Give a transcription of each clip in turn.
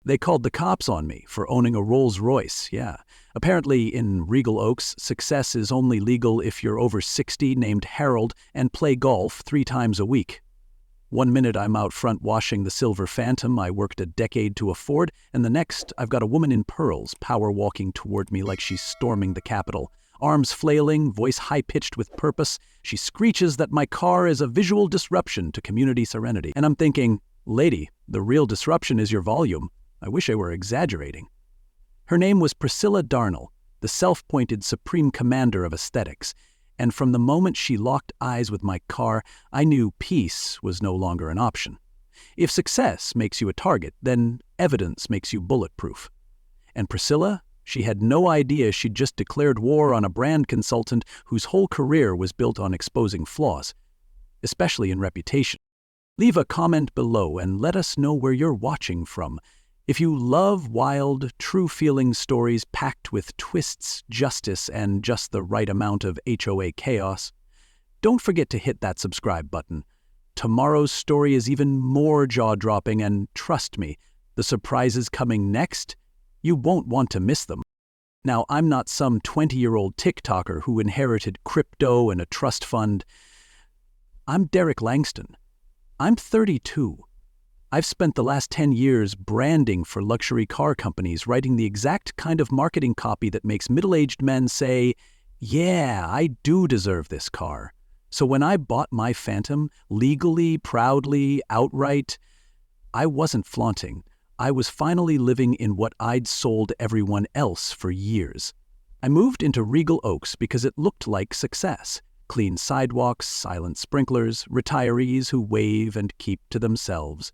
They called the cops on me for owning a Rolls Royce, yeah. Apparently, in Regal Oaks, success is only legal if you're over 60, named Harold, and play golf 3 times a week. One minute I'm out front washing the silver Phantom I worked a decade to afford, and the next I've got a woman in pearls power walking toward me like she's storming the Capitol. Arms flailing, voice high-pitched with purpose, she screeches that my car is a visual disruption to community serenity. And I'm thinking, lady, the real disruption is your volume. I wish I were exaggerating. Her name was Priscilla Darnell, the self-appointed supreme commander of aesthetics, and from the moment she locked eyes with my car, I knew peace was no longer an option. If success makes you a target, then evidence makes you bulletproof. And Priscilla? She had no idea she'd just declared war on a brand consultant whose whole career was built on exposing flaws, especially in reputation. Leave a comment below and let us know where you're watching from. If you love wild, true-feeling stories packed with twists, justice, and just the right amount of HOA chaos, don't forget to hit that subscribe button. Tomorrow's story is even more jaw-dropping, and trust me, the surprises coming next, you won't want to miss them. Now, I'm not some 20-year-old TikToker who inherited crypto and a trust fund. I'm Derek Langston. I'm 32. I've spent the last 10 years branding for luxury car companies, writing the exact kind of marketing copy that makes middle-aged men say, yeah, I do deserve this car. So when I bought my Phantom, legally, proudly, outright, I wasn't flaunting. I was finally living in what I'd sold everyone else for years. I moved into Regal Oaks because it looked like success. Clean sidewalks, silent sprinklers, retirees who wave and keep to themselves.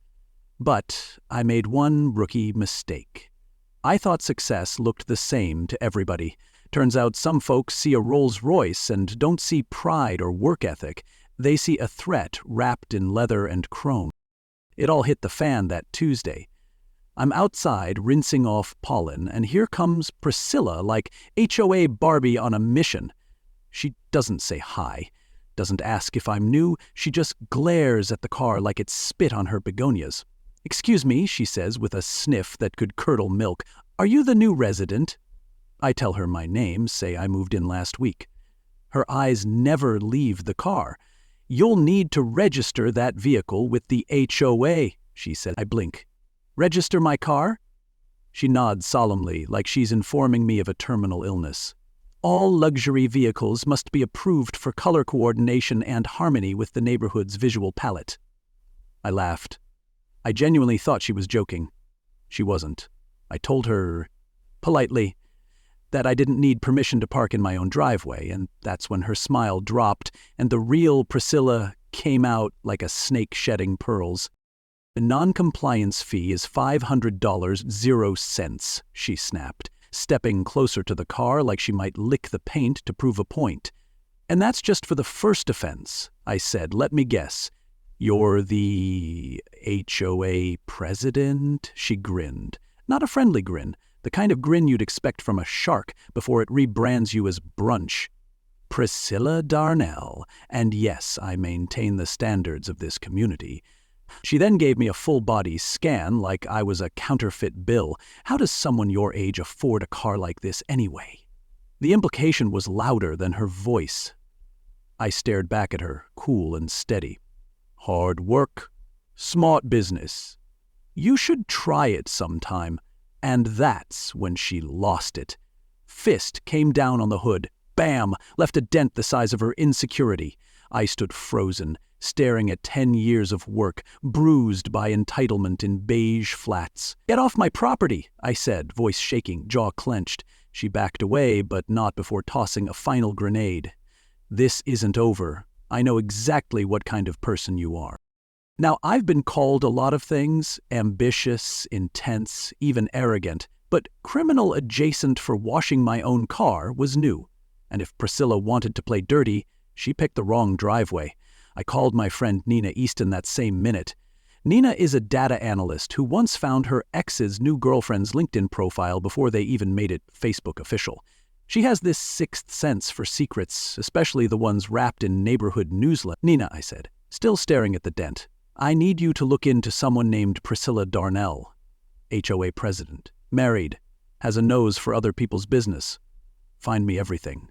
But I made one rookie mistake. I thought success looked the same to everybody. Turns out some folks see a Rolls Royce and don't see pride or work ethic. They see a threat wrapped in leather and chrome. It all hit the fan that Tuesday. I'm outside rinsing off pollen, and here comes Priscilla like HOA Barbie on a mission. She doesn't say hi, doesn't ask if I'm new, she just glares at the car like it's spit on her begonias. "Excuse me," she says with a sniff that could curdle milk, "are you the new resident?" I tell her my name, say I moved in last week. Her eyes never leave the car. "You'll need to register that vehicle with the HOA," she said. I blink. "Register my car?" She nods solemnly, like she's informing me of a terminal illness. "All luxury vehicles must be approved for color coordination and harmony with the neighborhood's visual palette." I laughed. I genuinely thought she was joking. She wasn't. I told her, politely, that I didn't need permission to park in my own driveway, and that's when her smile dropped and the real Priscilla came out like a snake shedding pearls. "The non-compliance fee is $500, 0 cents, she snapped, stepping closer to the car like she might lick the paint to prove a point. "And that's just for the first offense," I said. "Let me guess. You're the HOA president?" She grinned. Not a friendly grin, the kind of grin you'd expect from a shark before it rebrands you as brunch. "Priscilla Darnell, and yes, I maintain the standards of this community." She then gave me a full-body scan like I was a counterfeit bill. How does someone your age afford a car like this anyway? The implication was louder than her voice. I stared back at her, cool and steady. "Hard work, smart business. You should try it sometime." And that's when she lost it. Fist came down on the hood. Bam! Left a dent the size of her insecurity. I stood frozen, staring at 10 years of work, bruised by entitlement in beige flats. "Get off my property," I said, voice shaking, jaw clenched. She backed away, but not before tossing a final grenade. "This isn't over. I know exactly what kind of person you are." Now, I've been called a lot of things, ambitious, intense, even arrogant, but criminal adjacent for washing my own car was new. And if Priscilla wanted to play dirty, she picked the wrong driveway. I called my friend Nina Easton that same minute. Nina is a data analyst who once found her ex's new girlfriend's LinkedIn profile before they even made it Facebook official. She has this sixth sense for secrets, especially the ones wrapped in neighborhood newsletters. "Nina," I said, still staring at the dent, "I need you to look into someone named Priscilla Darnell. HOA president, married, has a nose for other people's business. Find me everything.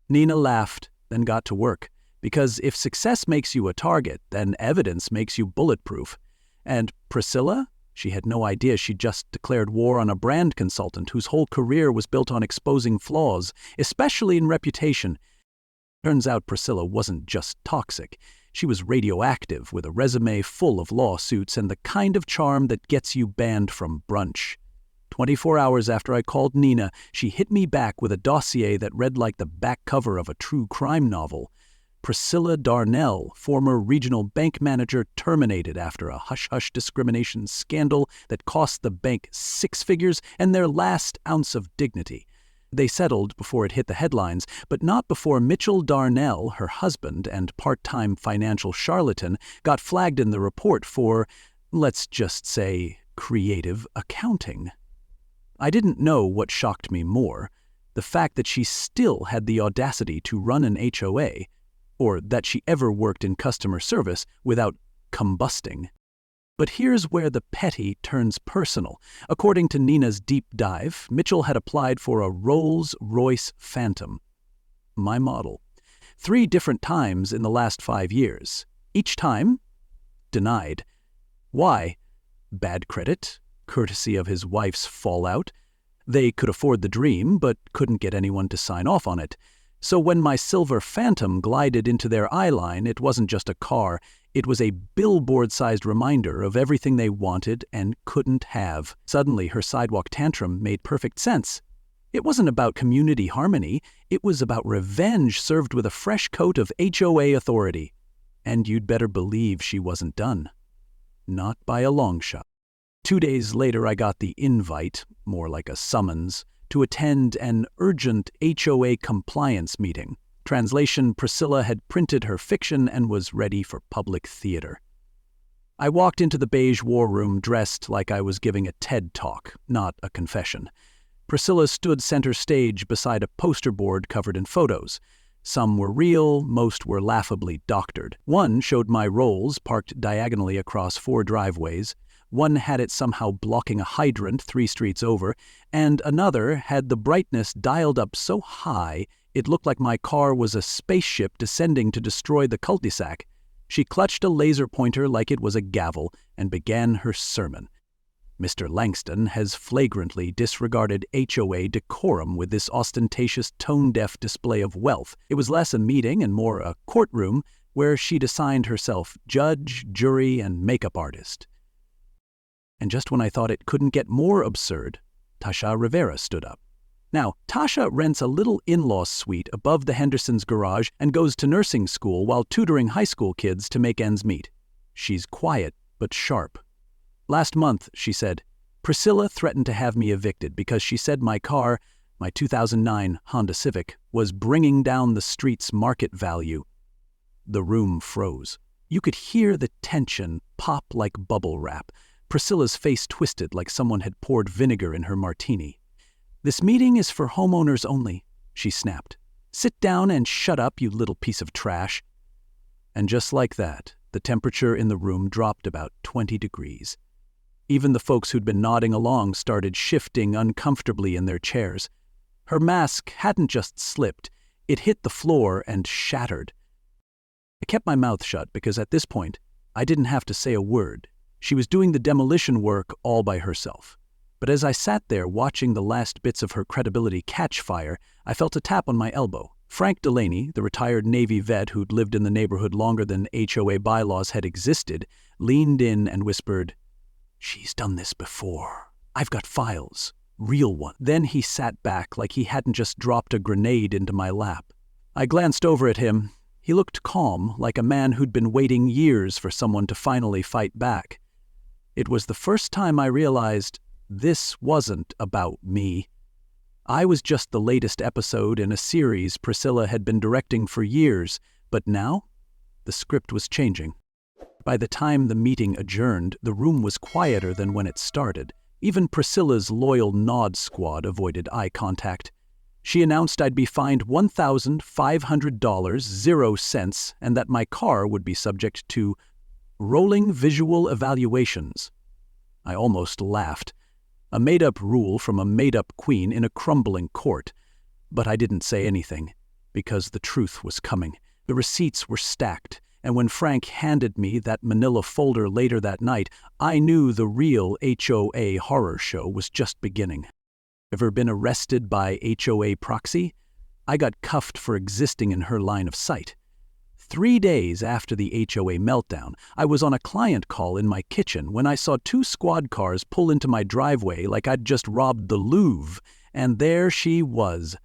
Nina laughed, then got to work, because if success makes you a target, then evidence makes you bulletproof. And Priscilla? She had no idea she'd just declared war on a brand consultant whose whole career was built on exposing flaws, especially in reputation. Turns out Priscilla wasn't just toxic. She was radioactive, with a resume full of lawsuits and the kind of charm that gets you banned from brunch. 24 hours after I called Nina, she hit me back with a dossier that read like the back cover of a true crime novel. Priscilla Darnell, former regional bank manager, terminated after a hush-hush discrimination scandal that cost the bank 6 figures and their last ounce of dignity. They settled before it hit the headlines, but not before Mitchell Darnell, her husband and part-time financial charlatan, got flagged in the report for, let's just say, creative accounting. I didn't know what shocked me more, the fact that she still had the audacity to run an HOA, or that she ever worked in customer service without combusting. But here's where the petty turns personal. According to Nina's deep dive, Mitchell had applied for a Rolls Royce Phantom, my model, 3 different times in the last 5 years. Each time, denied. Why? Bad credit? Courtesy of his wife's fallout? They could afford the dream, but couldn't get anyone to sign off on it. So when my silver Phantom glided into their eye line, it wasn't just a car, it was a billboard-sized reminder of everything they wanted and couldn't have. Suddenly, her sidewalk tantrum made perfect sense. It wasn't about community harmony, it was about revenge served with a fresh coat of HOA authority. And you'd better believe she wasn't done. Not by a long shot. 2 days later, I got the invite, more like a summons, to attend an urgent HOA compliance meeting. Translation: Priscilla had printed her fiction and was ready for public theater. I walked into the beige war room dressed like I was giving a TED talk, not a confession. Priscilla stood center stage beside a poster board covered in photos. Some were real, most were laughably doctored. One showed my Rolls parked diagonally across 4 driveways. One had it somehow blocking a hydrant 3 streets over, and another had the brightness dialed up so high it looked like my car was a spaceship descending to destroy the cul-de-sac. She clutched a laser pointer like it was a gavel and began her sermon. Mr. Langston has flagrantly disregarded HOA decorum with this ostentatious tone-deaf display of wealth. It was less a meeting and more a courtroom where she'd assigned herself judge, jury, and makeup artist. And just when I thought it couldn't get more absurd, Tasha Rivera stood up. Now, Tasha rents a little in-law suite above the Hendersons' garage and goes to nursing school while tutoring high school kids to make ends meet. She's quiet but sharp. Last month, she said, Priscilla threatened to have me evicted because she said my car, my 2009 Honda Civic, was bringing down the street's market value. The room froze. You could hear the tension pop like bubble wrap. Priscilla's face twisted like someone had poured vinegar in her martini. "This meeting is for homeowners only," she snapped. "Sit down and shut up, you little piece of trash." And just like that, the temperature in the room dropped about 20 degrees. Even the folks who'd been nodding along started shifting uncomfortably in their chairs. Her mask hadn't just slipped, it hit the floor and shattered. I kept my mouth shut because at this point, I didn't have to say a word. She was doing the demolition work all by herself. But as I sat there watching the last bits of her credibility catch fire, I felt a tap on my elbow. Frank Delaney, the retired Navy vet who'd lived in the neighborhood longer than HOA bylaws had existed, leaned in and whispered, "She's done this before. I've got files. Real ones." Then he sat back like he hadn't just dropped a grenade into my lap. I glanced over at him. He looked calm, like a man who'd been waiting years for someone to finally fight back. It was the first time I realized this wasn't about me. I was just the latest episode in a series Priscilla had been directing for years, but now the script was changing. By the time the meeting adjourned, the room was quieter than when it started. Even Priscilla's loyal nod squad avoided eye contact. She announced I'd be fined $1,500, 0 cents, and that my car would be subject to rolling visual evaluations. I almost laughed. A made-up rule from a made-up queen in a crumbling court. But I didn't say anything, because the truth was coming. The receipts were stacked, and when Frank handed me that manila folder later that night, I knew the real HOA horror show was just beginning. Ever been arrested by HOA proxy? I got cuffed for existing in her line of sight. 3 days after the HOA meltdown, I was on a client call in my kitchen when I saw 2 squad cars pull into my driveway like I'd just robbed the Louvre, and there she was,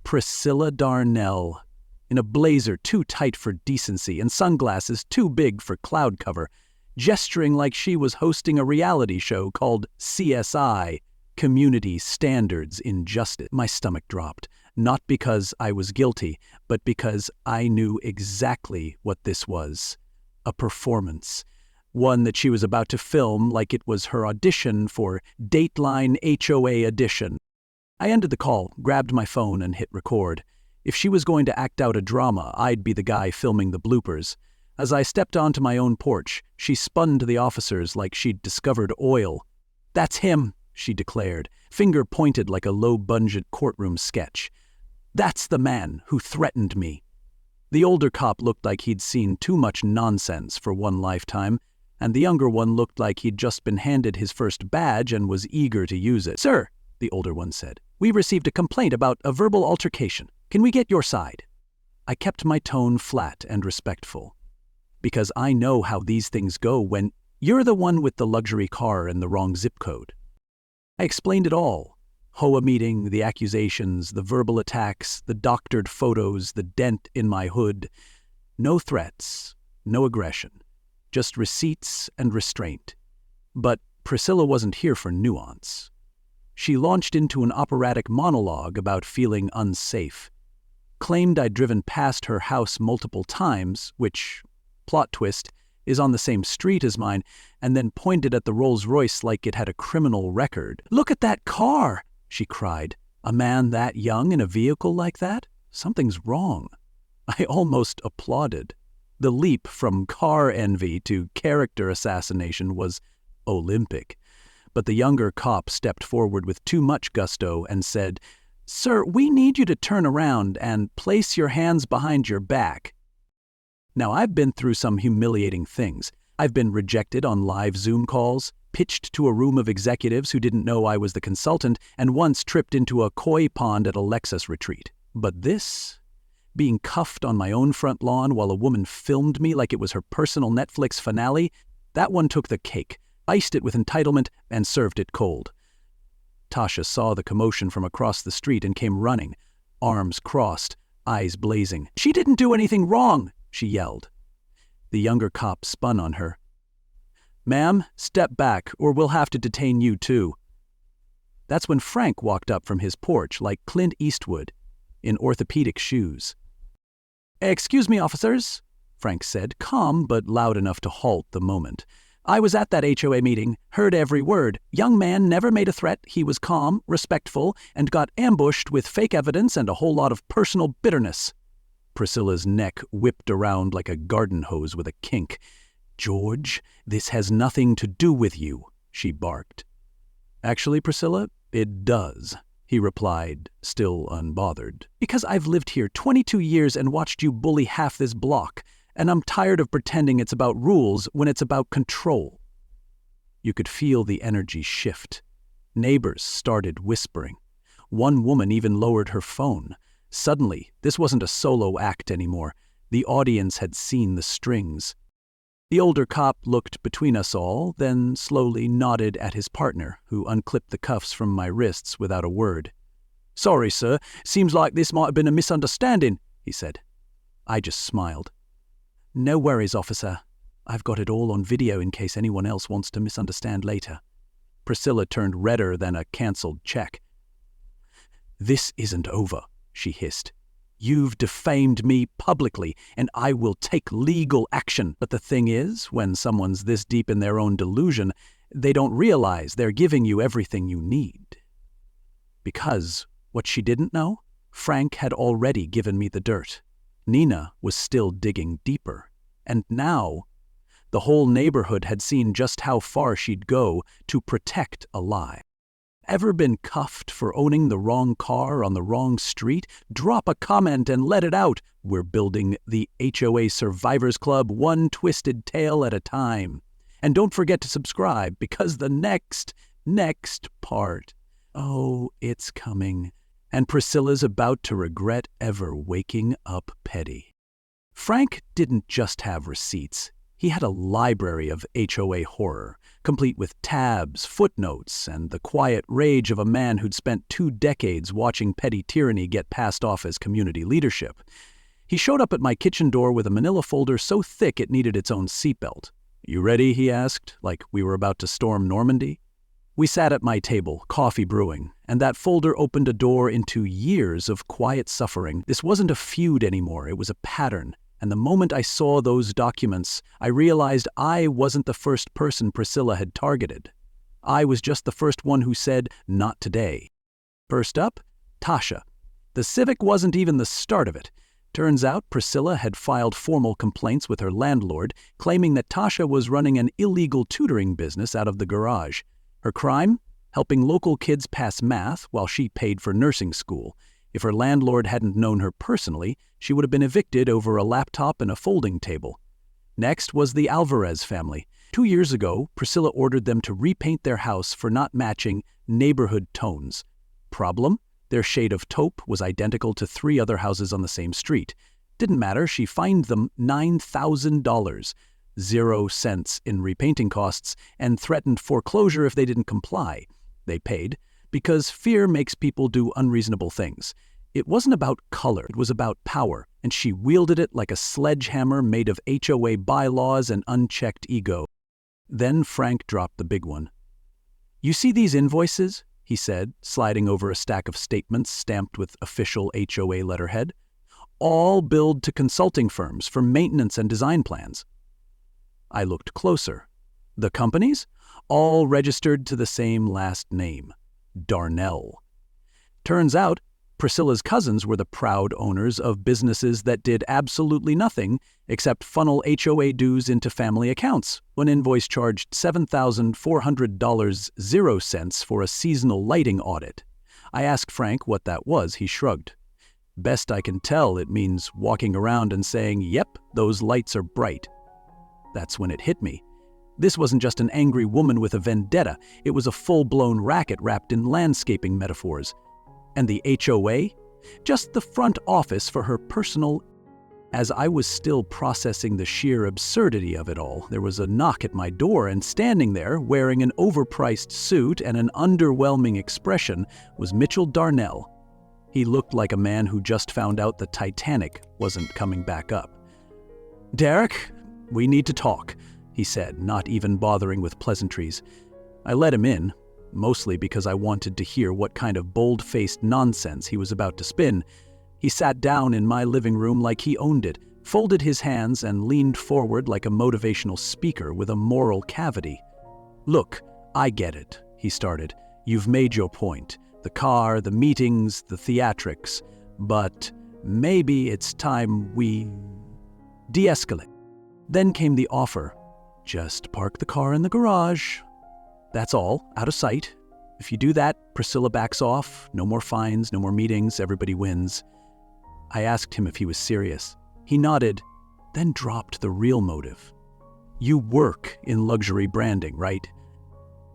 Priscilla Darnell, in a blazer too tight for decency and sunglasses too big for cloud cover, gesturing like she was hosting a reality show called CSI, Community Standards in Justice. My stomach dropped. Not because I was guilty, but because I knew exactly what this was. A performance. One that she was about to film like it was her audition for Dateline HOA Edition. I ended the call, grabbed my phone, and hit record. If she was going to act out a drama, I'd be the guy filming the bloopers. As I stepped onto my own porch, she spun to the officers like she'd discovered oil. "That's him," she declared, finger pointed like a low-budget courtroom sketch. "That's the man who threatened me." The older cop looked like he'd seen too much nonsense for one lifetime, and the younger one looked like he'd just been handed his first badge and was eager to use it. "Sir," the older one said, "we received a complaint about a verbal altercation. Can we get your side?" I kept my tone flat and respectful, because I know how these things go when you're the one with the luxury car and the wrong zip code. I explained it all. HOA meeting, the accusations, the verbal attacks, the doctored photos, the dent in my hood. No threats, no aggression, just receipts and restraint. But Priscilla wasn't here for nuance. She launched into an operatic monologue about feeling unsafe. Claimed I'd driven past her house multiple times, which, plot twist, is on the same street as mine, and then pointed at the Rolls Royce like it had a criminal record. "Look at that car!" she cried. "A man that young in a vehicle like that? Something's wrong." I almost applauded. The leap from car envy to character assassination was Olympic. But the younger cop stepped forward with too much gusto and said, "Sir, we need you to turn around and place your hands behind your back." Now, I've been through some humiliating things. I've been rejected on live Zoom calls, pitched to a room of executives who didn't know I was the consultant, and once tripped into a koi pond at a Lexus retreat. But this? Being cuffed on my own front lawn while a woman filmed me like it was her personal Netflix finale, that one took the cake, iced it with entitlement, and served it cold. Tasha saw the commotion from across the street and came running, arms crossed, eyes blazing. "She didn't do anything wrong!" she yelled. The younger cop spun on her. "Ma'am, step back, or we'll have to detain you too." That's when Frank walked up from his porch like Clint Eastwood, in orthopedic shoes. "Excuse me, officers," Frank said, calm but loud enough to halt the moment. "I was at that HOA meeting, heard every word. Young man never made a threat. He was calm, respectful, and got ambushed with fake evidence and a whole lot of personal bitterness." Priscilla's neck whipped around like a garden hose with a kink. "George, this has nothing to do with you," she barked. "Actually, Priscilla, it does," he replied, still unbothered. "Because I've lived here 22 years and watched you bully half this block, and I'm tired of pretending it's about rules when it's about control." You could feel the energy shift. Neighbors started whispering. One woman even lowered her phone. Suddenly, this wasn't a solo act anymore. The audience had seen the strings. The older cop looked between us all, then slowly nodded at his partner, who unclipped the cuffs from my wrists without a word. "Sorry, sir. Seems like this might have been a misunderstanding," he said. I just smiled. "No worries, officer. I've got it all on video in case anyone else wants to misunderstand later." Priscilla turned redder than a cancelled check. "This isn't over," she hissed. "You've defamed me publicly, and I will take legal action." But the thing is, when someone's this deep in their own delusion, they don't realize they're giving you everything you need. Because, what she didn't know, Frank had already given me the dirt. Nina was still digging deeper. And now, the whole neighborhood had seen just how far she'd go to protect a lie. Ever been cuffed for owning the wrong car on the wrong street? Drop a comment and let it out. We're building the HOA Survivors Club one twisted tale at a time. And don't forget to subscribe, because the next part, oh, it's coming. And Priscilla's about to regret ever waking up petty. Frank didn't just have receipts. He had a library of HOA horror, complete with tabs, footnotes, and the quiet rage of a man who'd spent 2 decades watching petty tyranny get passed off as community leadership. He showed up at my kitchen door with a manila folder so thick it needed its own seatbelt. "You ready?" he asked, like we were about to storm Normandy. We sat at my table, coffee brewing, and that folder opened a door into years of quiet suffering. This wasn't a feud anymore, it was a pattern. And the moment I saw those documents, I realized I wasn't the first person Priscilla had targeted. I was just the first one who said, "Not today." First up, Tasha. The Civic wasn't even the start of it. Turns out Priscilla had filed formal complaints with her landlord, claiming that Tasha was running an illegal tutoring business out of the garage. Her crime? Helping local kids pass math while she paid for nursing school. If her landlord hadn't known her personally, she would have been evicted over a laptop and a folding table. Next was the Alvarez family. 2 years ago, Priscilla ordered them to repaint their house for not matching neighborhood tones. Problem? Their shade of taupe was identical to 3 other houses on the same street. Didn't matter, she fined them $9,000, 0 cents in repainting costs, and threatened foreclosure if they didn't comply. They paid, because fear makes people do unreasonable things. It wasn't about color, it was about power, and she wielded it like a sledgehammer made of HOA bylaws and unchecked ego. Then Frank dropped the big one. "You see these invoices?" he said, sliding over a stack of statements stamped with official HOA letterhead. "All billed to consulting firms for maintenance and design plans." I looked closer. The companies? All registered to the same last name. Darnell. Turns out, Priscilla's cousins were the proud owners of businesses that did absolutely nothing except funnel HOA dues into family accounts. One invoice charged $7,400, 0 cents for a seasonal lighting audit. I asked Frank what that was. He shrugged. "Best I can tell, it means walking around and saying, 'Yep, those lights are bright.'" That's when it hit me. This wasn't just an angry woman with a vendetta, it was a full-blown racket wrapped in landscaping metaphors. And the HOA? Just the front office for her personal... As I was still processing the sheer absurdity of it all, there was a knock at my door, and standing there, wearing an overpriced suit and an underwhelming expression, was Mitchell Darnell. He looked like a man who just found out the Titanic wasn't coming back up. "Derek, we need to talk," he said, not even bothering with pleasantries. I let him in, mostly because I wanted to hear what kind of bold-faced nonsense he was about to spin. He sat down in my living room like he owned it, folded his hands, and leaned forward like a motivational speaker with a moral cavity. "Look, I get it," he started. "You've made your point. The car, the meetings, the theatrics. But maybe it's time we de-escalate." Then came the offer. "Just park the car in the garage. That's all, out of sight. If you do that, Priscilla backs off. No more fines, no more meetings, everybody wins." I asked him if he was serious. He nodded, then dropped the real motive. "You work in luxury branding, right?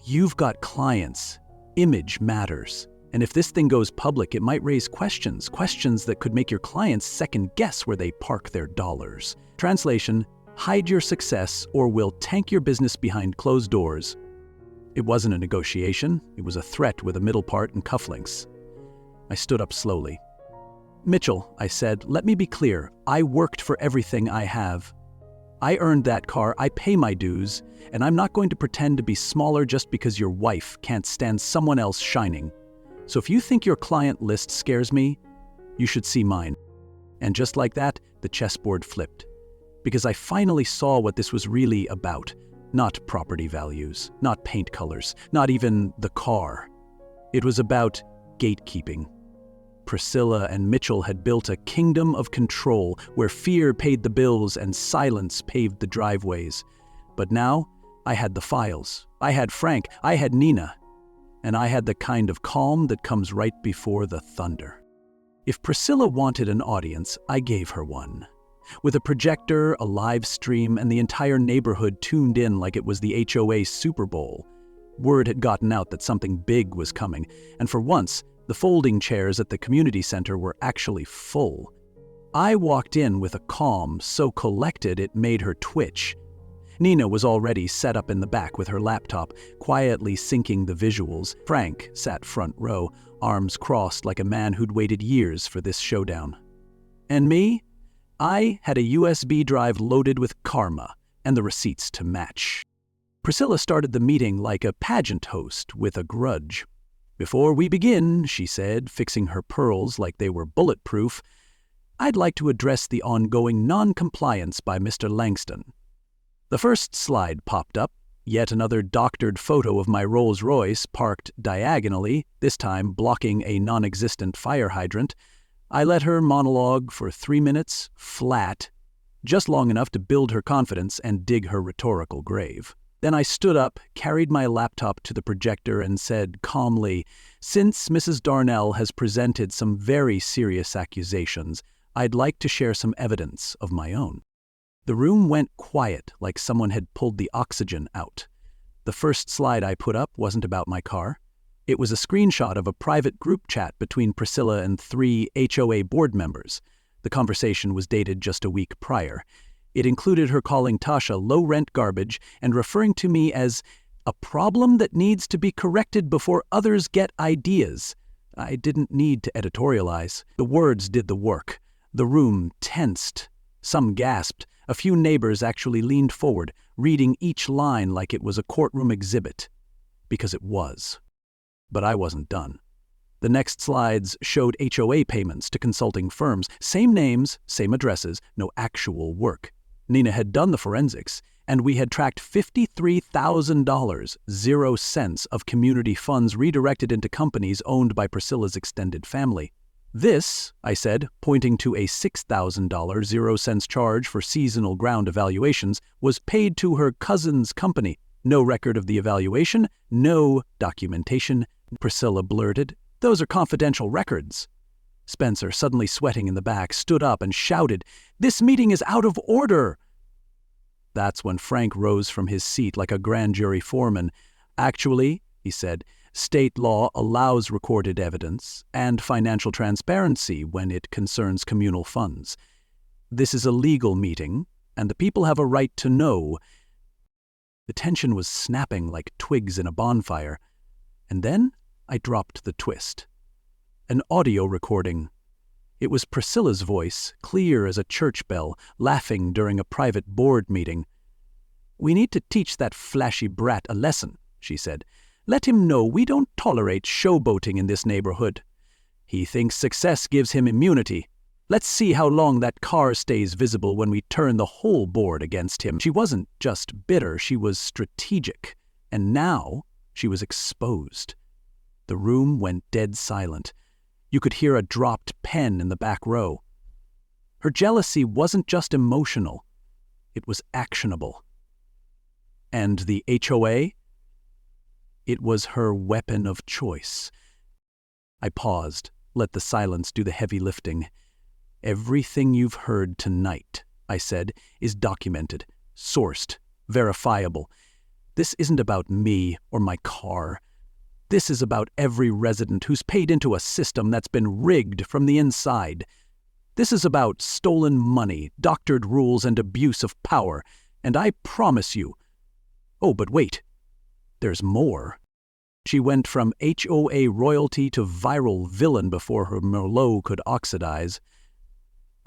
You've got clients. Image matters. And if this thing goes public, it might raise questions that could make your clients second-guess where they park their dollars. Translation: hide your success or we'll tank your business behind closed doors." It wasn't a negotiation, it was a threat with a middle part and cufflinks. I stood up slowly. "Mitchell," I said, "let me be clear. I worked for everything I have. I earned that car, I pay my dues, and I'm not going to pretend to be smaller just because your wife can't stand someone else shining. So if you think your client list scares me, you should see mine." And just like that, the chessboard flipped. Because I finally saw what this was really about. Not property values, not paint colors, not even the car. It was about gatekeeping. Priscilla and Mitchell had built a kingdom of control where fear paid the bills and silence paved the driveways. But now, I had the files. I had Frank. I had Nina. and I had the kind of calm that comes right before the thunder. If Priscilla wanted an audience, I gave her one. With a projector, a live stream, and the entire neighborhood tuned in like it was the HOA Super Bowl. Word had gotten out that something big was coming, and for once, the folding chairs at the community center were actually full. I walked in with a calm so collected it made her twitch. Nina was already set up in the back with her laptop, quietly syncing the visuals. Frank sat front row, arms crossed like a man who'd waited years for this showdown. And me? I had a USB drive loaded with karma and the receipts to match. Priscilla started the meeting like a pageant host with a grudge. "Before we begin," she said, fixing her pearls like they were bulletproof, "I'd like to address the ongoing non-compliance by Mr. Langston." The first slide popped up, yet another doctored photo of my Rolls Royce parked diagonally, this time blocking a non-existent fire hydrant. I let her monologue for 3 minutes, flat, just long enough to build her confidence and dig her rhetorical grave. Then I stood up, carried my laptop to the projector, and said calmly, "Since Mrs. Darnell has presented some very serious accusations, I'd like to share some evidence of my own." The room went quiet, like someone had pulled the oxygen out. The first slide I put up wasn't about my car. It was a screenshot of a private group chat between Priscilla and 3 HOA board members. The conversation was dated just a week prior. It included her calling Tasha low-rent garbage and referring to me as a problem that needs to be corrected before others get ideas. I didn't need to editorialize. The words did the work. The room tensed. Some gasped. A few neighbors actually leaned forward, reading each line like it was a courtroom exhibit. Because it was. But I wasn't done. The next slides showed HOA payments to consulting firms. Same names, same addresses, no actual work. Nina had done the forensics, and we had tracked $53,000, 0 cents of community funds redirected into companies owned by Priscilla's extended family. "This," I said, pointing to a $6,000 0 cents charge for seasonal ground evaluations, "was paid to her cousin's company. No record of the evaluation, no documentation." Priscilla blurted, "Those are confidential records." Spencer, suddenly sweating in the back, stood up and shouted, "This meeting is out of order!" That's when Frank rose from his seat like a grand jury foreman. "Actually," he said, "state law allows recorded evidence and financial transparency when it concerns communal funds. This is a legal meeting, and the people have a right to know." The tension was snapping like twigs in a bonfire. And then I dropped the twist. An audio recording. It was Priscilla's voice, clear as a church bell, laughing during a private board meeting. "We need to teach that flashy brat a lesson," she said. "Let him know we don't tolerate showboating in this neighborhood. He thinks success gives him immunity. Let's see how long that car stays visible when we turn the whole board against him." She wasn't just bitter, she was strategic. And now she was exposed. The room went dead silent. You could hear a dropped pen in the back row. Her jealousy wasn't just emotional, it was actionable. And the HOA? It was her weapon of choice. I paused, let the silence do the heavy lifting. "Everything you've heard tonight," I said, "is documented, sourced, verifiable. This isn't about me or my car. This is about every resident who's paid into a system that's been rigged from the inside. This is about stolen money, doctored rules, and abuse of power. And I promise you— Oh, but wait. There's more." She went from HOA royalty to viral villain before her Merlot could oxidize.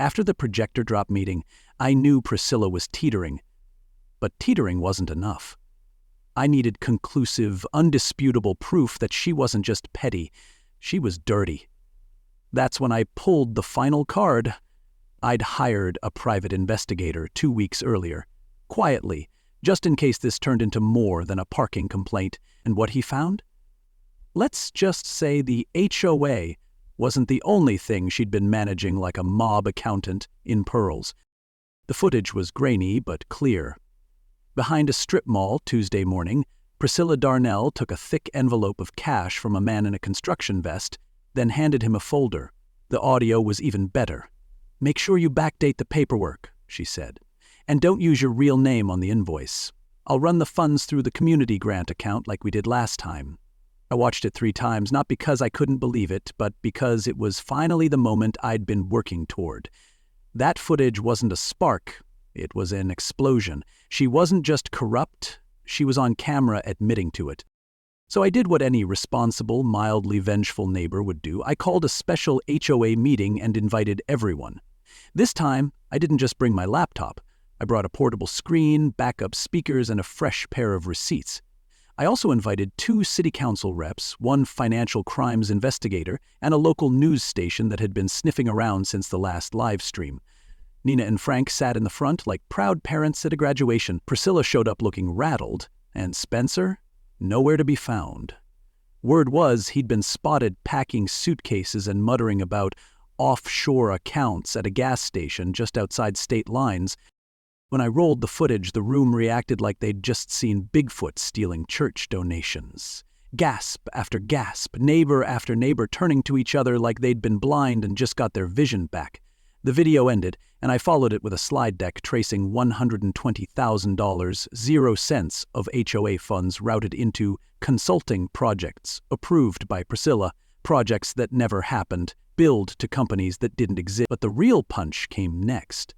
After the projector drop meeting, I knew Priscilla was teetering. But teetering wasn't enough. I needed conclusive, undisputable proof that she wasn't just petty, she was dirty. That's when I pulled the final card. I'd hired a private investigator 2 weeks earlier, quietly, just in case this turned into more than a parking complaint. And what he found? Let's just say the HOA wasn't the only thing she'd been managing like a mob accountant in pearls. The footage was grainy but clear. Behind a strip mall Tuesday morning, Priscilla Darnell took a thick envelope of cash from a man in a construction vest, then handed him a folder. The audio was even better. "Make sure you backdate the paperwork," she said. "And don't use your real name on the invoice. I'll run the funds through the community grant account like we did last time." I watched it 3 times, not because I couldn't believe it, but because it was finally the moment I'd been working toward. That footage wasn't a spark, it was an explosion. She wasn't just corrupt, she was on camera admitting to it. So I did what any responsible, mildly vengeful neighbor would do. I called a special HOA meeting and invited everyone. This time, I didn't just bring my laptop. I brought a portable screen, backup speakers, and a fresh pair of receipts. I also invited 2 city council reps, 1 financial crimes investigator, and a local news station that had been sniffing around since the last live stream. Nina and Frank sat in the front like proud parents at a graduation. Priscilla showed up looking rattled, and Spencer? Nowhere to be found. Word was he'd been spotted packing suitcases and muttering about offshore accounts at a gas station just outside state lines. When I rolled the footage, the room reacted like they'd just seen Bigfoot stealing church donations. Gasp after gasp, neighbor after neighbor turning to each other like they'd been blind and just got their vision back. The video ended, and I followed it with a slide deck tracing $120,000, 0 cents of HOA funds routed into consulting projects approved by Priscilla, projects that never happened, billed to companies that didn't exist. But the real punch came next.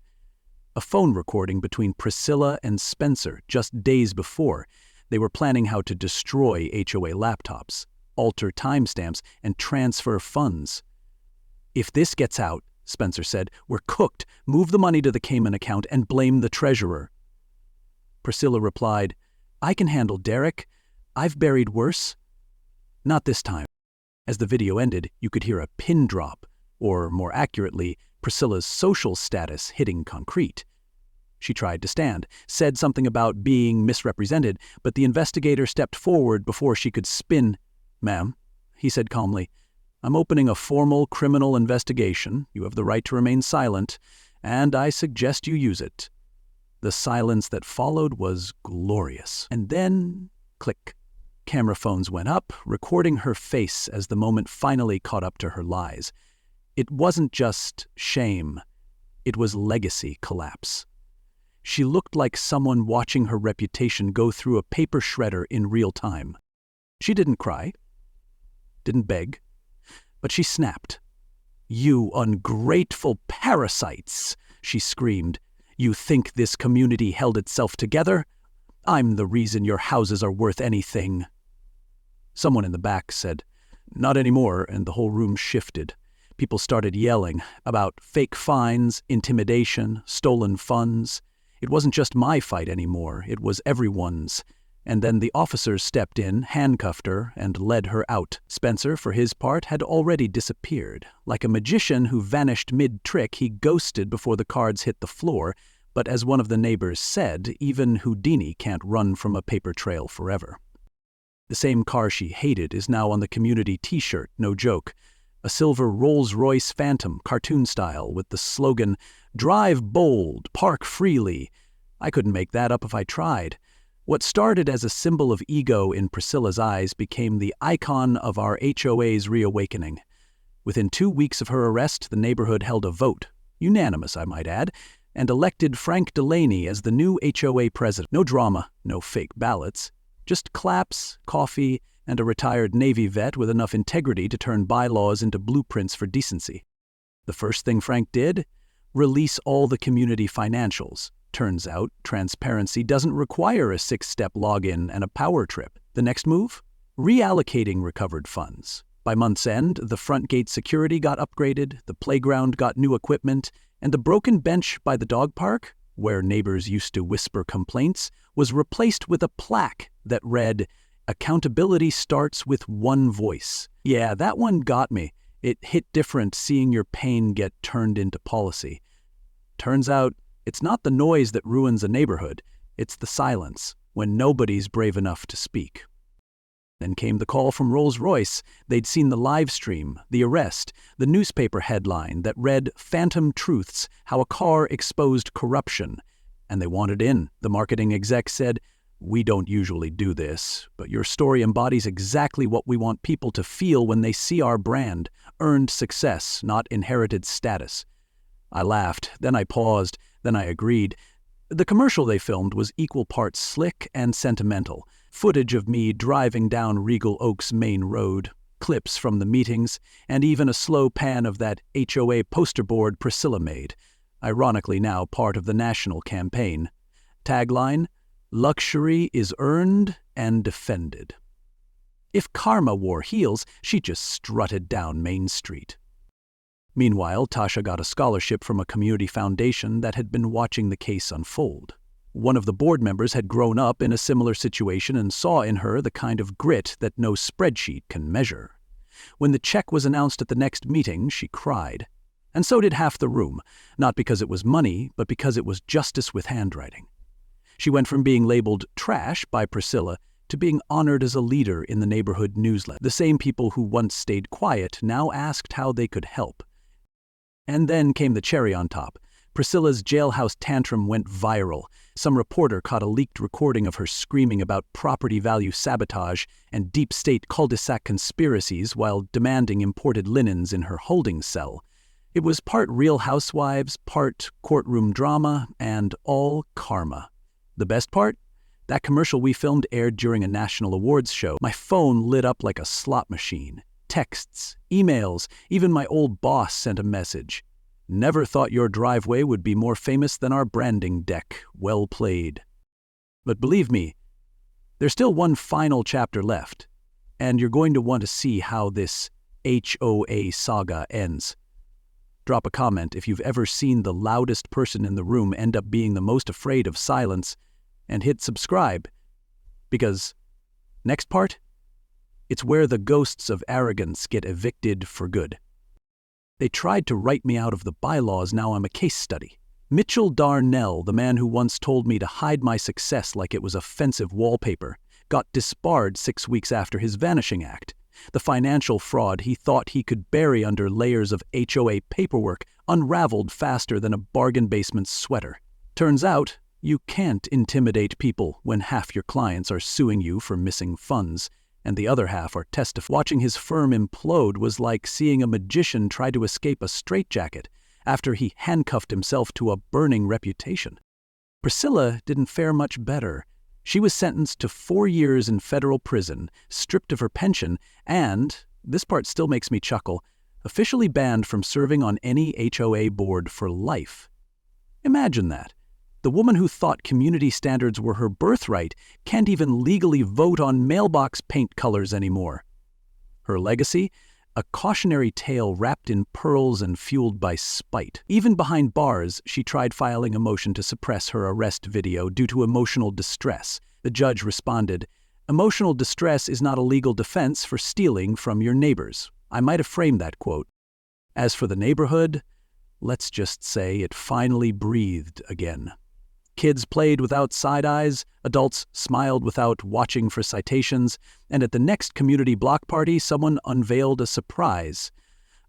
A phone recording between Priscilla and Spencer just days before. They were planning how to destroy HOA laptops, alter timestamps, and transfer funds. "If this gets out," Spencer said, "we're cooked. Move the money to the Cayman account and blame the treasurer." Priscilla replied, "I can handle Derek. I've buried worse." Not this time. As the video ended, you could hear a pin drop, or more accurately, Priscilla's social status hitting concrete. She tried to stand, said something about being misrepresented, but the investigator stepped forward before she could spin. "Ma'am," he said calmly, "I'm opening a formal criminal investigation. You have the right to remain silent, and I suggest you use it." The silence that followed was glorious. And then, click. Camera phones went up, recording her face as the moment finally caught up to her lies. It wasn't just shame. It was legacy collapse. She looked like someone watching her reputation go through a paper shredder in real time. She didn't cry, didn't beg, but she snapped. "You ungrateful parasites," she screamed. "You think this community held itself together? I'm the reason your houses are worth anything." Someone in the back said, "Not anymore," and the whole room shifted. People started yelling about fake fines, intimidation, stolen funds. It wasn't just my fight anymore, it was everyone's. And then the officers stepped in, handcuffed her, and led her out. Spencer, for his part, had already disappeared. Like a magician who vanished mid-trick, he ghosted before the cards hit the floor, but as one of the neighbors said, even Houdini can't run from a paper trail forever. The same car she hated is now on the community t-shirt, no joke. A silver Rolls Royce Phantom, cartoon style, with the slogan, "Drive bold, park freely." I couldn't make that up if I tried. What started as a symbol of ego in Priscilla's eyes became the icon of our HOA's reawakening. Within 2 weeks of her arrest, the neighborhood held a vote, unanimous I might add, and elected Frank Delaney as the new HOA president. No drama, no fake ballots, just claps, coffee, and a retired Navy vet with enough integrity to turn bylaws into blueprints for decency. The first thing Frank did? Release all the community financials. Turns out, transparency doesn't require a 6-step login and a power trip. The next move? Reallocating recovered funds. By month's end, the front gate security got upgraded, the playground got new equipment, and the broken bench by the dog park, where neighbors used to whisper complaints, was replaced with a plaque that read, "Accountability starts with one voice." Yeah, that one got me. It hit different seeing your pain get turned into policy. Turns out, it's not the noise that ruins a neighborhood, it's the silence, when nobody's brave enough to speak. Then came the call from Rolls Royce. They'd seen the live stream, the arrest, the newspaper headline that read "Phantom Truths, How a Car Exposed Corruption." And they wanted in. The marketing exec said, "We don't usually do this, but your story embodies exactly what we want people to feel when they see our brand: earned success, not inherited status." I laughed, then I paused, then I agreed. The commercial they filmed was equal parts slick and sentimental. Footage of me driving down Regal Oaks Main Road, clips from the meetings, and even a slow pan of that HOA poster board Priscilla made, ironically now part of the national campaign. Tagline: "Luxury is earned and defended." If karma wore heels, she just strutted down Main Street. Meanwhile, Tasha got a scholarship from a community foundation that had been watching the case unfold. One of the board members had grown up in a similar situation and saw in her the kind of grit that no spreadsheet can measure. When the check was announced at the next meeting, she cried. And so did half the room, not because it was money, but because it was justice with handwriting. She went from being labeled trash by Priscilla to being honored as a leader in the neighborhood newsletter. The same people who once stayed quiet now asked how they could help. And then came the cherry on top. Priscilla's jailhouse tantrum went viral. Some reporter caught a leaked recording of her screaming about property value sabotage and deep state cul-de-sac conspiracies while demanding imported linens in her holding cell. It was part Real Housewives, part courtroom drama, and all karma. The best part? That commercial we filmed aired during a national awards show. My phone lit up like a slot machine. Texts, emails, even my old boss sent a message. "Never thought your driveway would be more famous than our branding deck. Well played." But believe me, there's still one final chapter left, and you're going to want to see how this HOA saga ends. Drop a comment if you've ever seen the loudest person in the room end up being the most afraid of silence, and hit subscribe, because next part? It's where the ghosts of arrogance get evicted for good. They tried to write me out of the bylaws, now I'm a case study. Mitchell Darnell, the man who once told me to hide my success like it was offensive wallpaper, got disbarred 6 weeks after his vanishing act. The financial fraud he thought he could bury under layers of HOA paperwork unraveled faster than a bargain basement sweater. Turns out, you can't intimidate people when half your clients are suing you for missing funds, and the other half are testifying. Watching his firm implode was like seeing a magician try to escape a straitjacket after he handcuffed himself to a burning reputation. Priscilla didn't fare much better. She was sentenced to 4 years in federal prison, stripped of her pension, and, this part still makes me chuckle, officially banned from serving on any HOA board for life. Imagine that. The woman who thought community standards were her birthright can't even legally vote on mailbox paint colors anymore. Her legacy? A cautionary tale wrapped in pearls and fueled by spite. Even behind bars, she tried filing a motion to suppress her arrest video due to emotional distress. The judge responded, "Emotional distress is not a legal defense for stealing from your neighbors." I might have framed that quote. As for the neighborhood, let's just say it finally breathed again. Kids played without side eyes, adults smiled without watching for citations, and at the next community block party, someone unveiled a surprise.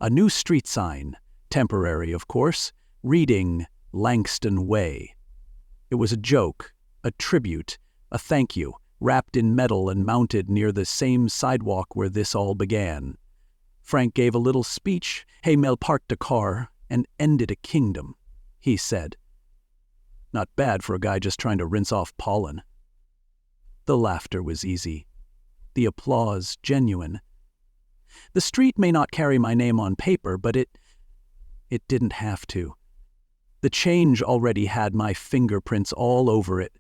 A new street sign, temporary of course, reading Langston Way. It was a joke, a tribute, a thank you, wrapped in metal and mounted near the same sidewalk where this all began. Frank gave a little speech, "Hey, Mel parked a car and ended a kingdom," he said. Not bad for a guy just trying to rinse off pollen. The laughter was easy. The applause genuine. The street may not carry my name on paper, but it didn't have to. The change already had my fingerprints all over it.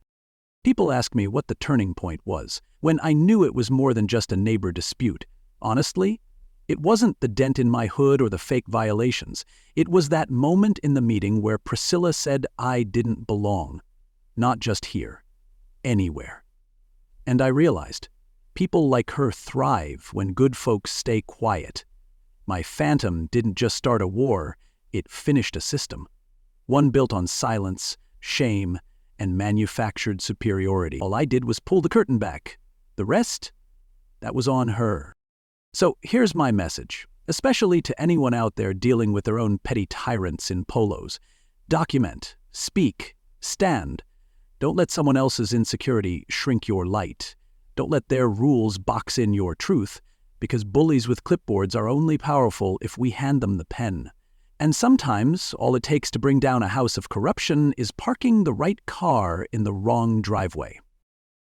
People ask me what the turning point was, when I knew it was more than just a neighbor dispute. Honestly, it wasn't the dent in my hood or the fake violations. It was that moment in the meeting where Priscilla said I didn't belong. Not just here. Anywhere. And I realized, people like her thrive when good folks stay quiet. My phantom didn't just start a war, it finished a system. One built on silence, shame, and manufactured superiority. All I did was pull the curtain back. The rest? That was on her. So here's my message, especially to anyone out there dealing with their own petty tyrants in polos. Document, speak, stand. Don't let someone else's insecurity shrink your light. Don't let their rules box in your truth, because bullies with clipboards are only powerful if we hand them the pen. And sometimes, all it takes to bring down a house of corruption is parking the right car in the wrong driveway.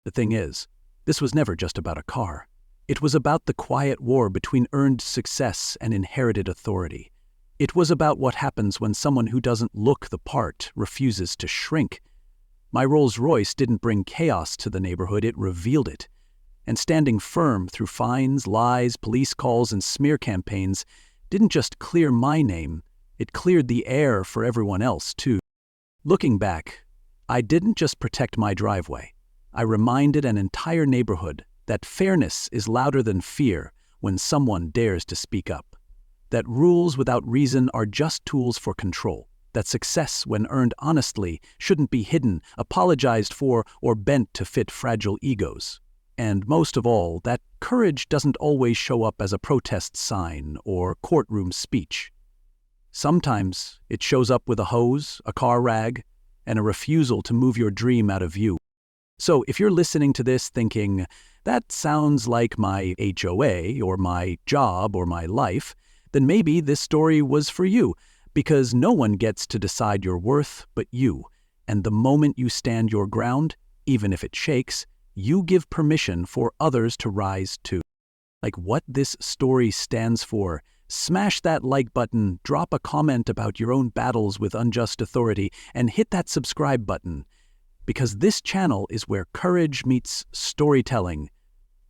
The thing is, this was never just about a car. It was about the quiet war between earned success and inherited authority. It was about what happens when someone who doesn't look the part refuses to shrink. My Rolls Royce didn't bring chaos to the neighborhood, it revealed it. And standing firm through fines, lies, police calls, and smear campaigns didn't just clear my name, it cleared the air for everyone else, too. Looking back, I didn't just protect my driveway. I reminded an entire neighborhood that fairness is louder than fear when someone dares to speak up. That rules without reason are just tools for control. That success, when earned honestly, shouldn't be hidden, apologized for, or bent to fit fragile egos. And most of all, that courage doesn't always show up as a protest sign or courtroom speech. Sometimes it shows up with a hose, a car rag, and a refusal to move your dream out of view. So if you're listening to this thinking, that sounds like my HOA or my job or my life, then maybe this story was for you, because no one gets to decide your worth but you. And the moment you stand your ground, even if it shakes, you give permission for others to rise too. Like what this story stands for, smash that like button, drop a comment about your own battles with unjust authority, and hit that subscribe button. Because this channel is where courage meets storytelling.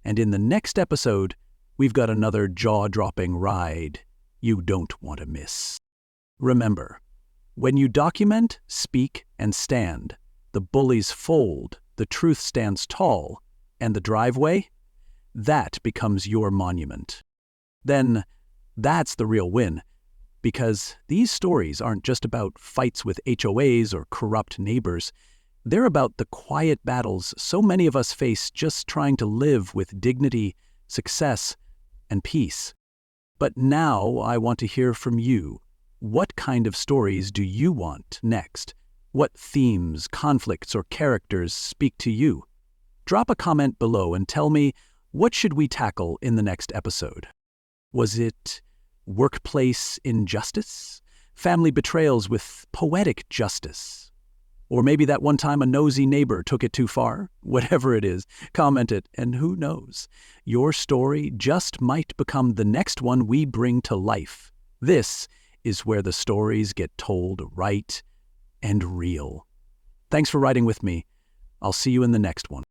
And in the next episode, we've got another jaw-dropping ride you don't want to miss. Remember, when you document, speak, and stand, the bullies fold, the truth stands tall, and the driveway, that becomes your monument. Then, that's the real win, because these stories aren't just about fights with HOAs or corrupt neighbors. They're about the quiet battles so many of us face just trying to live with dignity, success, and peace. But now I want to hear from you. What kind of stories do you want next? What themes, conflicts, or characters speak to you? Drop a comment below and tell me, what should we tackle in the next episode? Was it workplace injustice? Family betrayals with poetic justice? Or maybe that one time a nosy neighbor took it too far? Whatever it is, comment it, and who knows? Your story just might become the next one we bring to life. This is where the stories get told right and real. Thanks for riding with me. I'll see you in the next one.